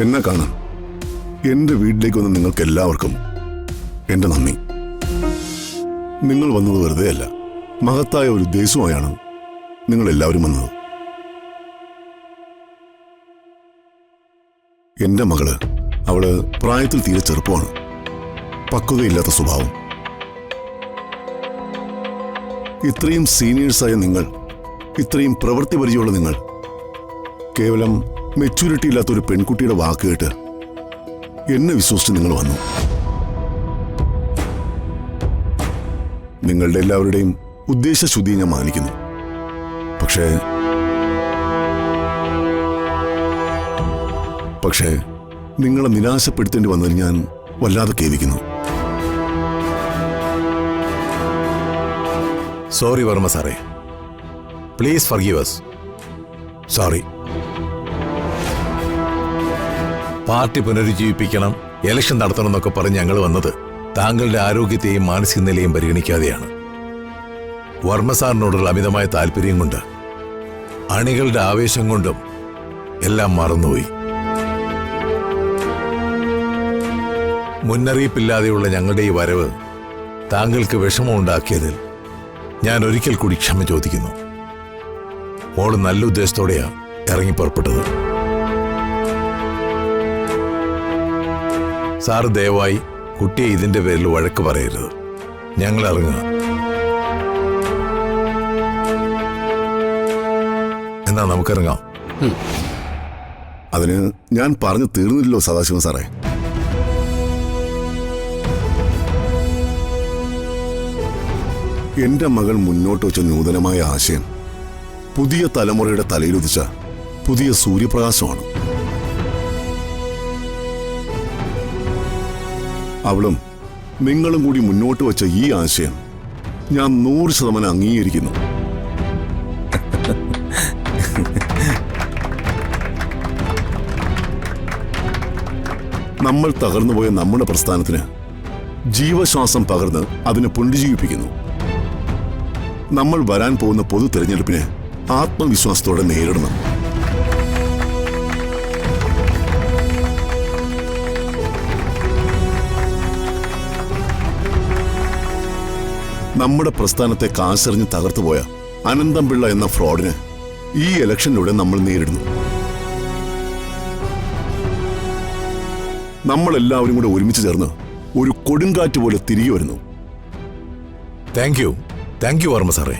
എന്നെ കാണാൻ എന്റെ വീട്ടിലേക്ക് വന്ന നിങ്ങൾക്ക് എല്ലാവർക്കും എന്റെ നന്ദി. നിങ്ങൾ വന്നത് വെറുതെ അല്ല, മഹത്തായ ഒരു ഉദ്ദേശവുമായാണ് നിങ്ങൾ എല്ലാവരും വന്നത്. എന്റെ മകള്, അവള് പ്രായത്തിൽ തീരെ ചെറുപ്പമാണ്, പക്വതയില്ലാത്ത സ്വഭാവം. ഇത്രയും സീനിയേഴ്സായ നിങ്ങൾ, ഇത്രയും പ്രവൃത്തി പരിചയമുള്ള നിങ്ങൾ, കേവലം മെച്യൂരിറ്റി ഇല്ലാത്ത ഒരു പെൺകുട്ടിയുടെ വാക്ക് കേട്ട് എന്നെ വിശ്വസിച്ച് നിങ്ങൾ വന്നു. നിങ്ങളുടെ എല്ലാവരുടെയും ഉദ്ദേശശുദ്ധിയെ ഞാൻ മാനിക്കുന്നു. പക്ഷേ നിങ്ങളെ നിരാശപ്പെടുത്തേണ്ടി വന്നതിൽ ഞാൻ വല്ലാതെ ഖേദിക്കുന്നു. സോറി വർമ്മ സാറേ, please forgive us. Sorry. Party പുനരുജ്ജീവിപ്പിക്കണം, ഇലക്ഷൻ നടത്തണം എന്നൊക്കെ പറഞ്ഞ് ഞങ്ങൾ വന്നത് താങ്കളുടെ ആരോഗ്യത്തെയും മാനസിക നിലയും പരിഗണിക്കാതെയാണ്. വർമ്മ സാറിനോടുള്ള അമിതമായ താല്പര്യം കൊണ്ട്, അണികളുടെ ആവേശം കൊണ്ടും എല്ലാം മറന്നുപോയി. മുന്നറിയിപ്പില്ലാതെയുള്ള ഞങ്ങളുടെ ഈ വരവ് താങ്കൾക്ക് വിഷമമുണ്ടാക്കിയതിൽ ഞാൻ ഒരിക്കൽ കൂടി ക്ഷമ ചോദിക്കുന്നു. മോള് നല്ല ഉദ്ദേശത്തോടെയാ ഇറങ്ങി പുറപ്പെട്ടത്. സാറ് ദയവായി കുട്ടിയെ ഇതിന്റെ പേരിൽ വഴക്ക് പറയരുത്. ഞങ്ങൾ ഇറങ്ങുക. എന്നാ നമുക്കിറങ്ങാം. അതിന് ഞാൻ പറഞ്ഞു തീർന്നില്ലല്ലോ സദാശിവൻ സാറേ. എന്റെ മകൾ മുന്നോട്ട് വെച്ച നൂതനമായ ആശയം പുതിയ തലമുറയുടെ തലയിലുദിച്ച പുതിയ സൂര്യപ്രകാശമാണ്. അവളും നിങ്ങളും കൂടി മുന്നോട്ട് വെച്ച ഈ ആശയം ഞാൻ 100% അംഗീകരിക്കുന്നു. നമ്മൾ തകർന്നുപോയ നമ്മുടെ പ്രസ്ഥാനത്തിന് ജീവശ്വാസം പകർന്ന് അതിനെ പുനരുജ്ജീവിപ്പിക്കുന്നു. നമ്മൾ വരാൻ പോകുന്ന പൊതു തിരഞ്ഞെടുപ്പിനെ ആത്മവിശ്വാസത്തോടെ നേരിടണം. നമ്മുടെ പ്രസ്ഥാനത്തെ കാശെറിഞ്ഞ് തകർത്തുപോയ അനന്തം പിള്ള എന്ന ഫ്രോഡിനെ ഈ ഇലക്ഷനിലൂടെ നമ്മൾ നേരിടുന്നു. നമ്മളെല്ലാവരും കൂടെ ഒരുമിച്ച് ചേർന്ന് ഒരു കൊടുങ്കാറ്റ് പോലെ തിരികെ വരുന്നു. താങ്ക് യു വർമ്മ സാറേ.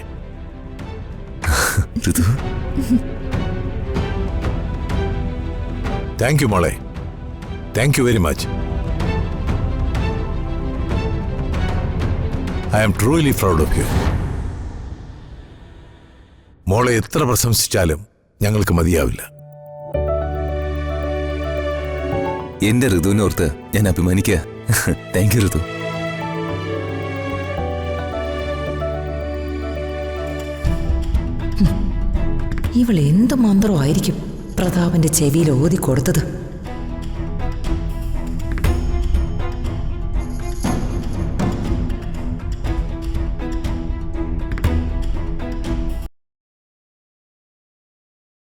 താങ്ക് യു മോളെ. Thank you very much. I am truly proud of you. മോളെ എത്ര പ്രശംസിച്ചാലും ഞങ്ങൾക്ക് മതിയാവില്ല. എന്റെ ഋതുവിനോർത്ത് ഞാൻ അഭിമാനിക്കുക. താങ്ക് യു ഋതു. ഇവൾ എന്ത് മന്ത്രമായിരിക്കും പ്രതാപന്റെ ചെവിയിൽ ഓതി കൊടുത്തത്?